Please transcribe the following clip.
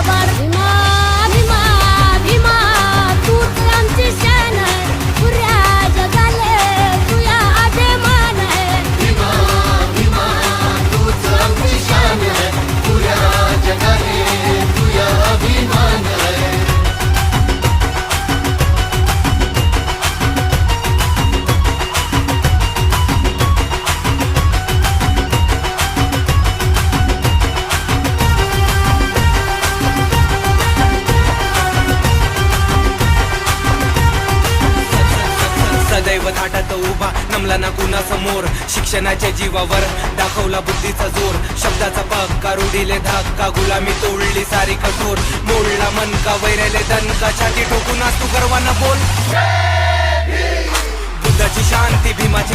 थोबाड भीमा भीमा भीमा तूच आमची शान आहे पुऱ्या जगाले तुया अभिमान आहे भीमा भीमा तूच आमची शान आहे पुऱ्या जगाले तुया अभिमान आहे सदैव थाटात उभा नमला ना कुणा समोर शिक्षणाच्या जीवावर दाखवला बुद्धीचा जोर शब्दाचा पक्का रुढीले धक्का गुलामी तोडली सारी कठोर मोडला मन का वैरले दणका छाती ठोकून आज तू गर्वानं बोल बुद्धाची शांती भीमाची